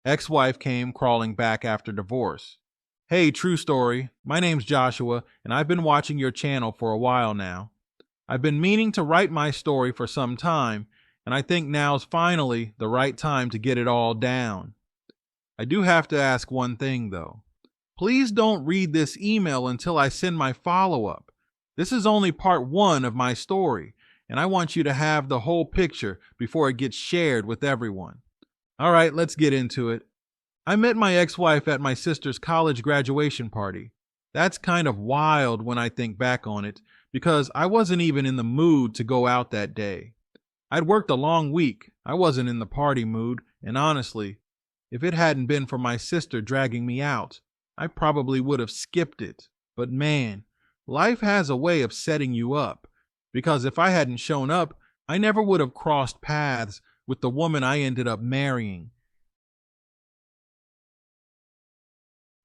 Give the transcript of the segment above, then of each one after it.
Ex-wife came crawling back after divorce. Hey, true story. My name's Joshua, and I've been watching your channel for a while now. I've been meaning to write my story for some time, and I think now's finally the right time to get it all down. I do have to ask one thing, though. Please don't read this email until I send my follow-up. This is only part one of my story, and I want you to have the whole picture before it gets shared with everyone. All right, let's get into it. I met my ex-wife at my sister's college graduation party. That's kind of wild when I think back on it, because I wasn't even in the mood to go out that day. I'd worked a long week. I wasn't in the party mood, and honestly, if it hadn't been for my sister dragging me out, I probably would have skipped it. But man, life has a way of setting you up, because if I hadn't shown up, I never would have crossed paths with the woman I ended up marrying.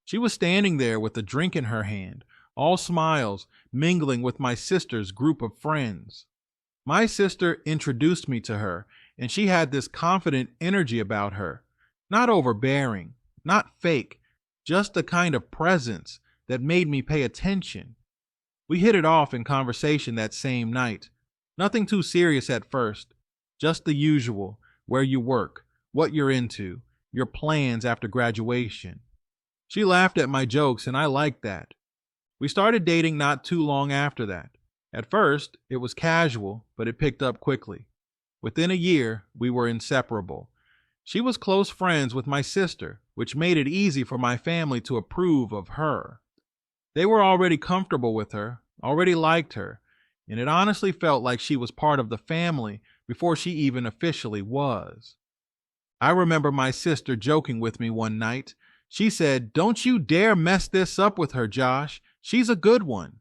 She was standing there with a drink in her hand, all smiles, mingling with my sister's group of friends. My sister introduced me to her, and she had this confident energy about her. Not overbearing, not fake, just the kind of presence that made me pay attention. We hit it off in conversation that same night. Nothing too serious at first, just the usual, where you work, what you're into, your plans after graduation. She laughed at my jokes, and I liked that. We started dating not too long after that. At first, it was casual, but it picked up quickly. Within a year, we were inseparable. She was close friends with my sister, which made it easy for my family to approve of her. They were already comfortable with her, already liked her, and it honestly felt like she was part of the family before she even officially was. I remember my sister joking with me one night. She said, "Don't you dare mess this up with her, Josh. She's a good one."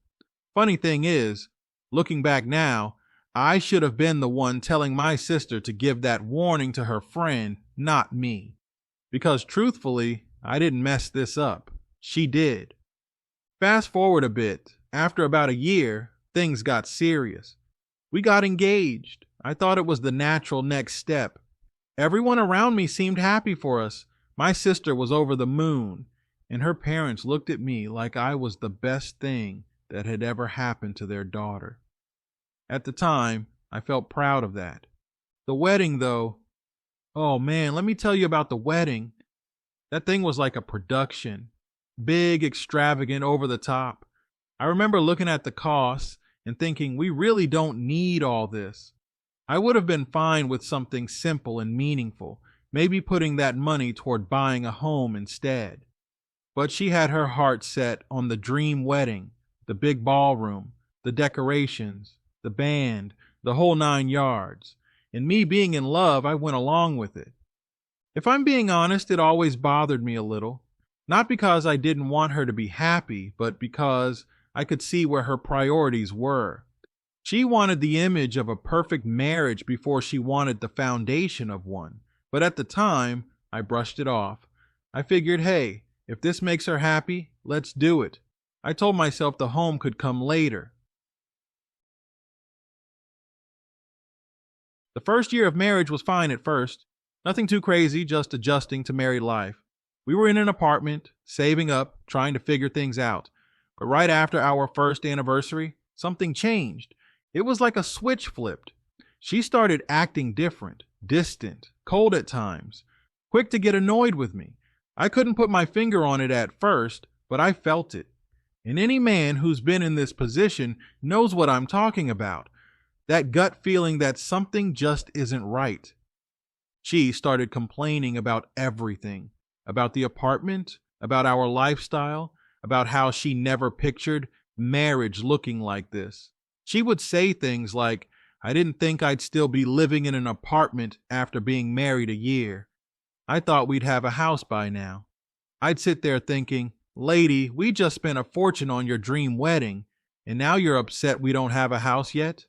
Funny thing is, looking back now, I should have been the one telling my sister to give that warning to her friend, not me. Because truthfully, I didn't mess this up. She did. Fast forward a bit. After about a year, things got serious. We got engaged. I thought it was the natural next step. Everyone around me seemed happy for us. My sister was over the moon, and her parents looked at me like I was the best thing that had ever happened to their daughter. At the time, I felt proud of that. The wedding, though, oh man, let me tell you about the wedding. That thing was like a production. Big, extravagant, over the top. I remember looking at the costs and thinking, we really don't need all this. I would have been fine with something simple and meaningful, maybe putting that money toward buying a home instead. But she had her heart set on the dream wedding, the big ballroom, the decorations, the band, the whole 9 yards. And me being in love, I went along with it. If I'm being honest, it always bothered me a little. Not because I didn't want her to be happy, but because I could see where her priorities were. She wanted the image of a perfect marriage before she wanted the foundation of one. But at the time, I brushed it off. I figured, hey, if this makes her happy, let's do it. I told myself the home could come later. The first year of marriage was fine at first. Nothing too crazy, just adjusting to married life. We were in an apartment, saving up, trying to figure things out. But right after our first anniversary, something changed. It was like a switch flipped. She started acting different, distant, cold at times, quick to get annoyed with me. I couldn't put my finger on it at first, but I felt it. And any man who's been in this position knows what I'm talking about. That gut feeling that something just isn't right. She started complaining about everything, about the apartment, about our lifestyle, about how she never pictured marriage looking like this. She would say things like, I didn't think I'd still be living in an apartment after being married a year. I thought we'd have a house by now. I'd sit there thinking, lady, we just spent a fortune on your dream wedding, and now you're upset we don't have a house yet?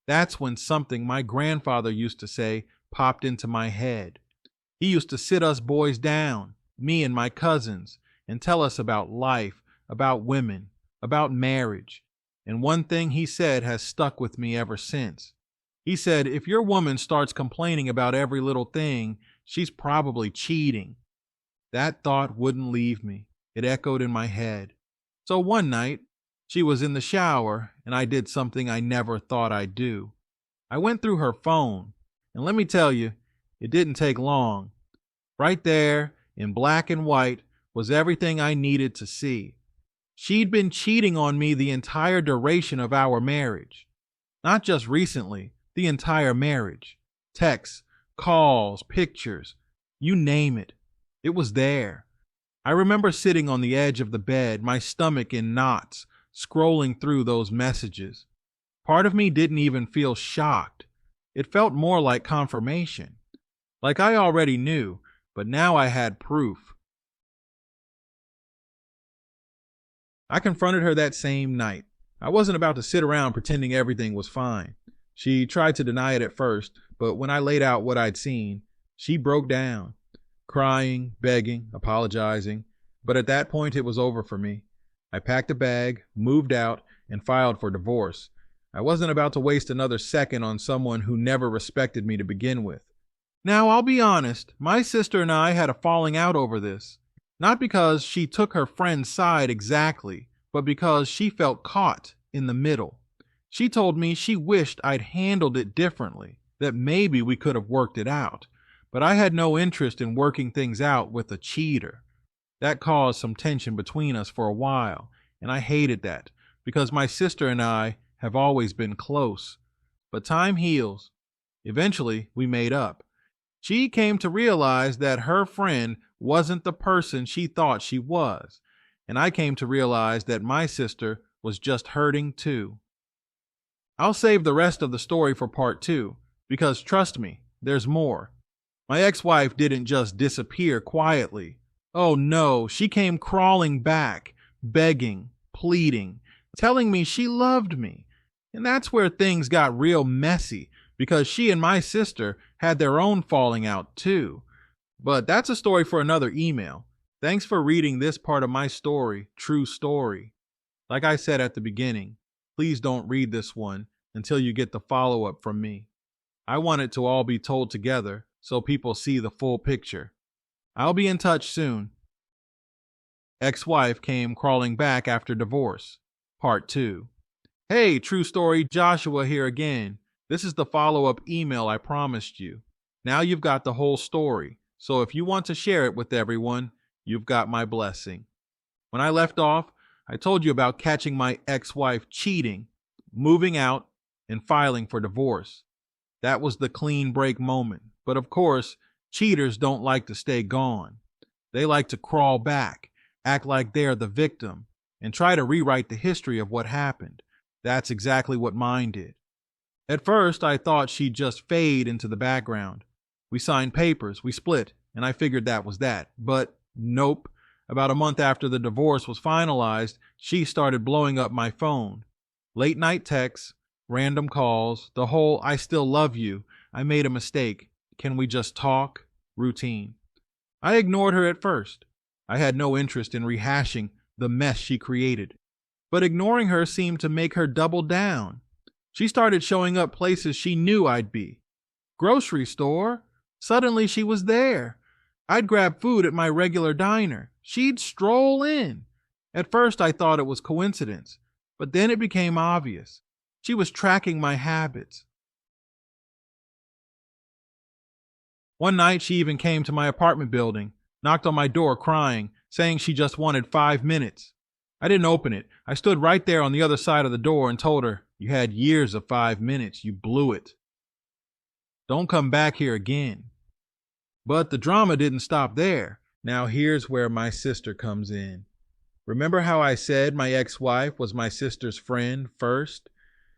That's when something my grandfather used to say popped into my head. He used to sit us boys down, me and my cousins, and tell us about life, about women, about marriage. And one thing he said has stuck with me ever since. He said, if your woman starts complaining about every little thing, she's probably cheating. That thought wouldn't leave me. It echoed in my head. So one night, she was in the shower, and I did something I never thought I'd do. I went through her phone, and let me tell you, it didn't take long. Right there, in black and white, was everything I needed to see. She'd been cheating on me the entire duration of our marriage. Not just recently, the entire marriage. Texts, calls, pictures, you name it. It was there. I remember sitting on the edge of the bed, my stomach in knots, scrolling through those messages. Part of me didn't even feel shocked. It felt more like confirmation. Like I already knew, but now I had proof. I confronted her that same night. I wasn't about to sit around pretending everything was fine. She tried to deny it at first, but when I laid out what I'd seen, she broke down, crying, begging, apologizing. But at that point, it was over for me. I packed a bag, moved out, and filed for divorce. I wasn't about to waste another second on someone who never respected me to begin with. Now, I'll be honest, my sister and I had a falling out over this. Not because she took her friend's side exactly, but because she felt caught in the middle. She told me she wished I'd handled it differently, that maybe we could have worked it out. But I had no interest in working things out with a cheater. That caused some tension between us for a while, and I hated that, because my sister and I have always been close. But time heals. Eventually, we made up. She came to realize that her friend wasn't the person she thought she was, and I came to realize that my sister was just hurting too. I'll save the rest of the story for part 2, because trust me, there's more. My ex-wife didn't just disappear quietly. Oh no, she came crawling back, begging, pleading, telling me she loved me. And that's where things got real messy, because she and my sister had their own falling out too. But that's a story for another email. Thanks for reading this part of my story, True Story. Like I said at the beginning, please don't read this one until you get the follow-up from me. I want it to all be told together so people see the full picture. I'll be in touch soon. Ex-wife came crawling back after divorce. Part 2. Hey, True Story, Joshua here again. This is the follow-up email I promised you. Now you've got the whole story, so if you want to share it with everyone, you've got my blessing. When I left off, I told you about catching my ex-wife cheating, moving out, and filing for divorce. That was the clean break moment. But of course, cheaters don't like to stay gone. They like to crawl back, act like they're the victim, and try to rewrite the history of what happened. That's exactly what mine did. At first, I thought she'd just fade into the background. We signed papers, we split, and I figured that was that. But nope. About a month after the divorce was finalized, she started blowing up my phone. Late night texts, random calls, the whole "I still love you, I made a mistake, can we just talk" routine. I ignored her at first. I had no interest in rehashing the mess she created. But ignoring her seemed to make her double down. She started showing up places she knew I'd be. Grocery store. Suddenly she was there. I'd grab food at my regular diner. She'd stroll in. At first I thought it was coincidence, but then it became obvious. She was tracking my habits. One night she even came to my apartment building, knocked on my door crying, saying she just wanted 5 minutes. I didn't open it. I stood right there on the other side of the door and told her, "You had years of 5 minutes. You blew it. Don't come back here again." But the drama didn't stop there. Now here's where my sister comes in. Remember how I said my ex-wife was my sister's friend first?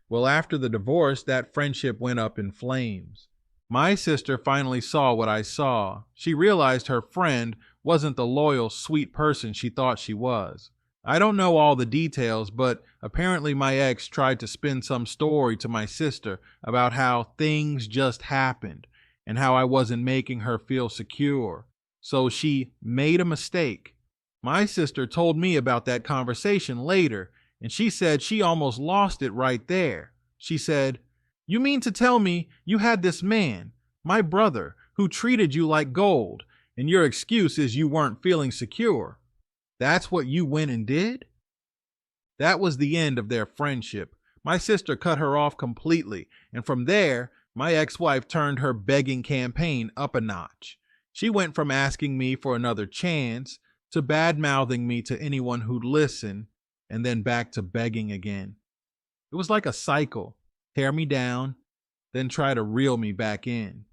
Well, after the divorce, that friendship went up in flames. My sister finally saw what I saw. She realized her friend wasn't the loyal, sweet person she thought she was. I don't know all the details, but apparently my ex tried to spin some story to my sister about how things just happened and how I wasn't making her feel secure. So she made a mistake. My sister told me about that conversation later, and she said she almost lost it right there. She said, "You mean to tell me you had this man, my brother, who treated you like gold, and your excuse is you weren't feeling secure. That's what you went and did? That was the end of their friendship. My sister cut her off completely, and from there, my ex-wife turned her begging campaign up a notch. She went from asking me for another chance to bad-mouthing me to anyone who'd listen, and then back to begging again. It was like a cycle. Tear me down, then try to reel me back in.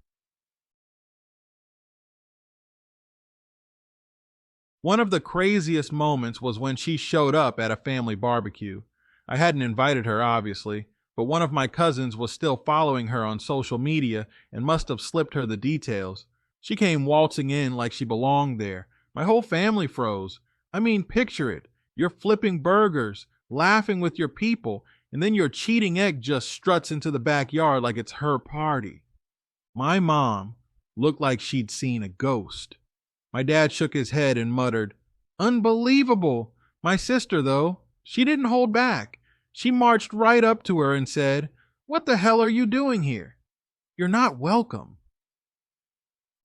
One of the craziest moments was when she showed up at a family barbecue. I hadn't invited her, obviously, but one of my cousins was still following her on social media and must have slipped her the details. She came waltzing in like she belonged there. My whole family froze. I mean, picture it. You're flipping burgers, laughing with your people, and then your cheating ex just struts into the backyard like it's her party. My mom looked like she'd seen a ghost. My dad shook his head and muttered, "Unbelievable." My sister, though, she didn't hold back. She marched right up to her and said, "What the hell are you doing here? You're not welcome."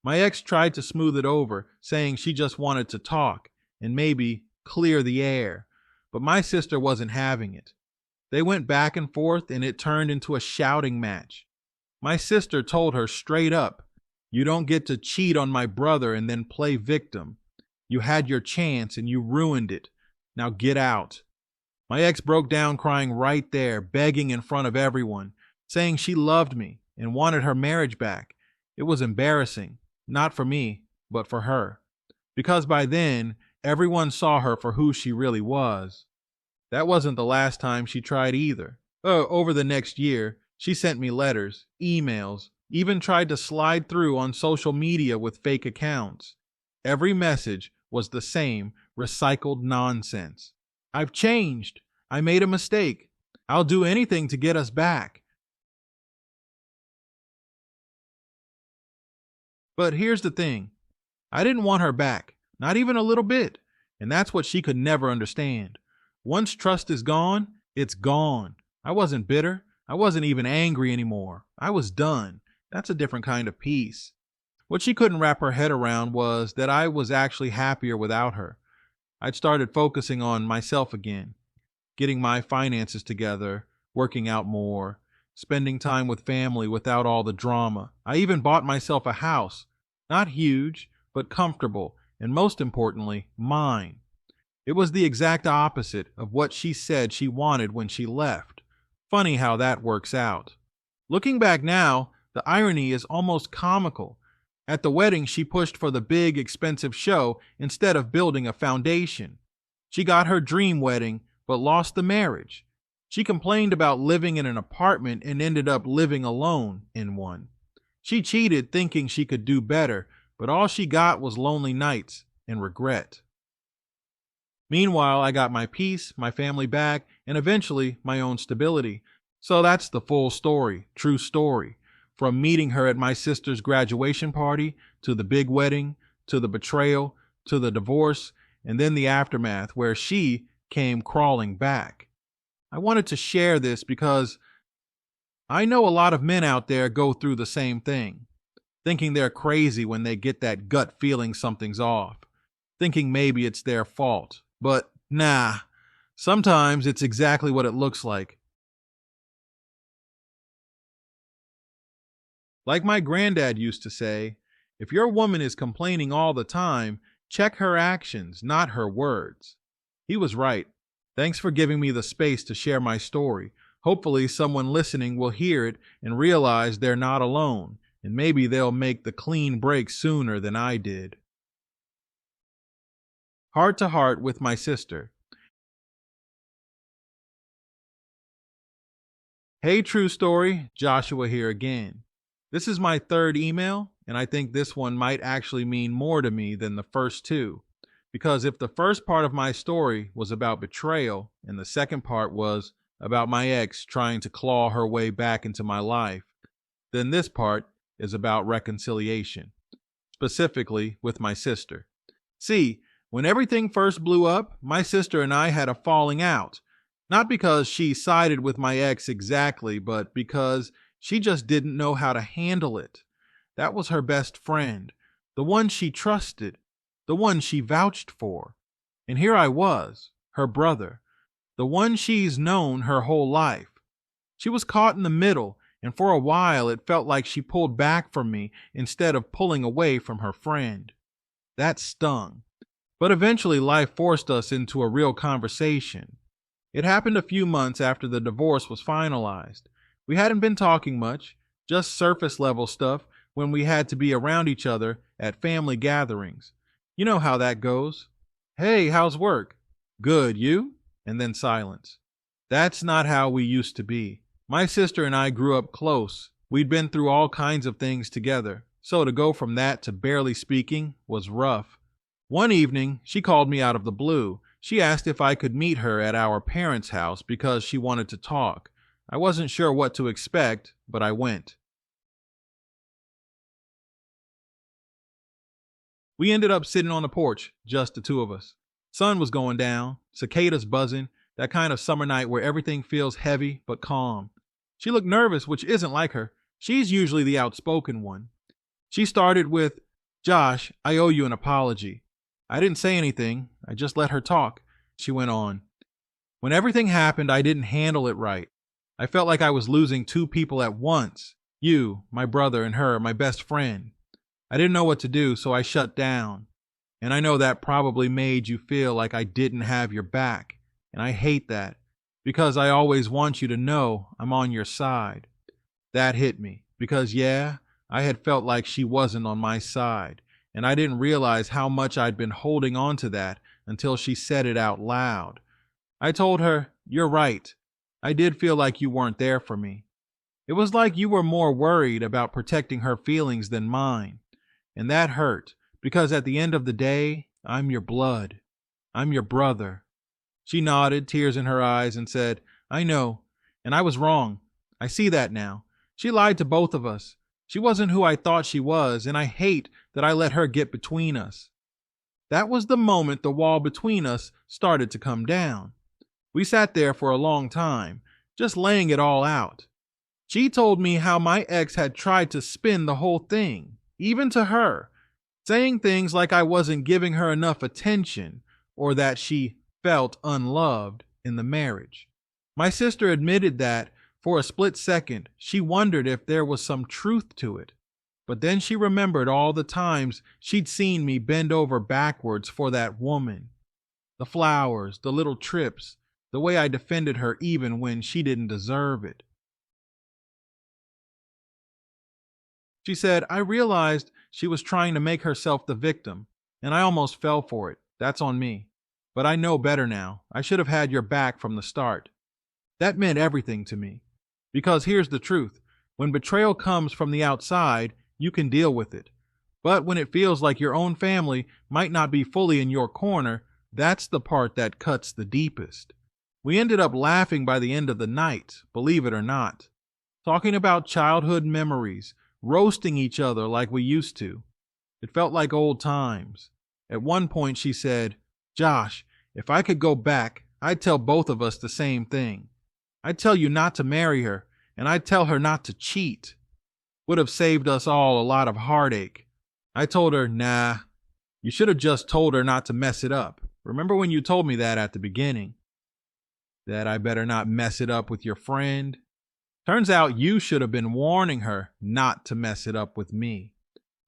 My ex tried to smooth it over, saying she just wanted to talk and maybe clear the air, but my sister wasn't having it. They went back and forth and it turned into a shouting match. My sister told her straight up, "You don't get to cheat on my brother and then play victim. You had your chance and you ruined it. Now get out." My ex broke down crying right there, begging in front of everyone, saying she loved me and wanted her marriage back. It was embarrassing, not for me, but for her. Because by then, everyone saw her for who she really was. That wasn't the last time she tried either. Over the next year, she sent me letters, emails, even tried to slide through on social media with fake accounts. Every message was the same recycled nonsense. "I've changed. I made a mistake. I'll do anything to get us back." But here's the thing. I didn't want her back, not even a little bit. And that's what she could never understand. Once trust is gone, it's gone. I wasn't bitter. I wasn't even angry anymore. I was done. That's a different kind of peace. What she couldn't wrap her head around was that I was actually happier without her. I'd started focusing on myself again, getting my finances together, working out more, spending time with family without all the drama. I even bought myself a house, not huge, but comfortable, and most importantly, mine. It was the exact opposite of what she said she wanted when she left. Funny how that works out. Looking back now, the irony is almost comical. At the wedding, she pushed for the big, expensive show instead of building a foundation. She got her dream wedding, but lost the marriage. She complained about living in an apartment and ended up living alone in one. She cheated thinking she could do better, but all she got was lonely nights and regret. Meanwhile, I got my peace, my family back, and eventually my own stability. So that's the full story, true story. From meeting her at my sister's graduation party, to the big wedding, to the betrayal, to the divorce, and then the aftermath where she came crawling back. I wanted to share this because I know a lot of men out there go through the same thing, thinking they're crazy when they get that gut feeling something's off, thinking maybe it's their fault. But nah, sometimes it's exactly what it looks like. Like my granddad used to say, if your woman is complaining all the time, check her actions, not her words. He was right. Thanks for giving me the space to share my story. Hopefully someone listening will hear it and realize they're not alone, and maybe they'll make the clean break sooner than I did. Heart to heart with my sister. Hey, True Story, Joshua here again. This is my third email, and I think this one might actually mean more to me than the first two. Because if the first part of my story was about betrayal, and the second part was about my ex trying to claw her way back into my life, then this part is about reconciliation, specifically with my sister. See, when everything first blew up, my sister and I had a falling out. Not because she sided with my ex exactly, but because she just didn't know how to handle it. That was her best friend. the one she trusted, the one she vouched for. And here I was, her brother, the one she's known her whole life. She was caught in the middle, and for a while it felt like she pulled back from me instead of pulling away from her friend. That stung. But eventually life forced us into a real conversation. It happened a few months after the divorce was finalized. We hadn't been talking much, just surface level stuff when we had to be around each other at family gatherings. You know how that goes. Hey, how's work? Good, you? And then silence. That's not how we used to be. My sister and I grew up close. We'd been through all kinds of things together, so to go from that to barely speaking was rough. One evening, she called me out of the blue. She asked if I could meet her at our parents' house because she wanted to talk. I wasn't sure what to expect, but I went. We ended up sitting on the porch, just the two of us. Sun was going down, cicadas buzzing, that kind of summer night where everything feels heavy but calm. She looked nervous, which isn't like her. She's usually the outspoken one. She started with, "Josh, I owe you an apology." I didn't say anything. I just let her talk. She went on. "When everything happened, I didn't handle it right. I felt like I was losing two people at once. You, my brother, and her, my best friend. I didn't know what to do, so I shut down. And I know that probably made you feel like I didn't have your back. And I hate that, because I always want you to know I'm on your side." That hit me, because yeah, I had felt like she wasn't on my side. And I didn't realize how much I'd been holding on to that until she said it out loud. I told her, "You're right. I did feel like you weren't there for me. It was like you were more worried about protecting her feelings than mine. And that hurt, because at the end of the day, I'm your blood. I'm your brother." She nodded, tears in her eyes, and said, "I know, and I was wrong. I see that now. She lied to both of us. She wasn't who I thought she was, and I hate that I let her get between us." That was the moment the wall between us started to come down. We sat there for a long time, just laying it all out. She told me how my ex had tried to spin the whole thing, even to her, saying things like I wasn't giving her enough attention or that she felt unloved in the marriage. My sister admitted that for a split second, she wondered if there was some truth to it. But then she remembered all the times she'd seen me bend over backwards for that woman. The flowers, the little trips, the way I defended her even when she didn't deserve it. She said, "I realized she was trying to make herself the victim, and I almost fell for it. That's on me. But I know better now. I should have had your back from the start." That meant everything to me. Because here's the truth. When betrayal comes from the outside, you can deal with it. But when it feels like your own family might not be fully in your corner, that's the part that cuts the deepest. We ended up laughing by the end of the night, believe it or not. Talking about childhood memories, roasting each other like we used to. It felt like old times. At one point she said, "Josh, if I could go back, I'd tell both of us the same thing. I'd tell you not to marry her, and I'd tell her not to cheat. Would have saved us all a lot of heartache." I told her, "Nah, you should have just told her not to mess it up. Remember when you told me that at the beginning? That I better not mess it up with your friend? Turns out you should have been warning her not to mess it up with me."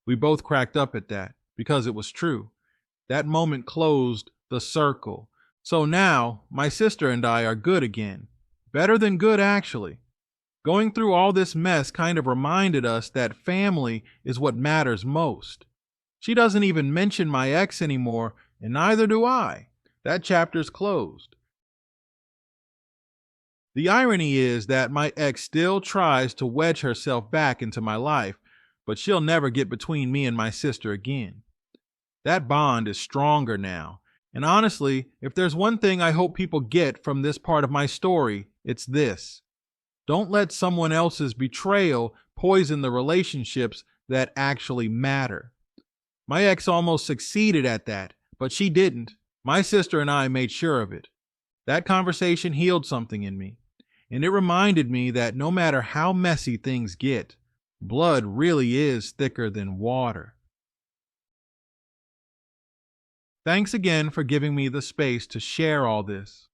We both cracked up at that, because it was true. That moment closed the circle. So now, my sister and I are good again. Better than good, actually. Going through all this mess kind of reminded us that family is what matters most. She doesn't even mention my ex anymore, and neither do I. That chapter's closed. The irony is that my ex still tries to wedge herself back into my life, but she'll never get between me and my sister again. That bond is stronger now. And honestly, if there's one thing I hope people get from this part of my story, it's this. Don't let someone else's betrayal poison the relationships that actually matter. My ex almost succeeded at that, but she didn't. My sister and I made sure of it. That conversation healed something in me, and it reminded me that no matter how messy things get, blood really is thicker than water. Thanks again for giving me the space to share all this.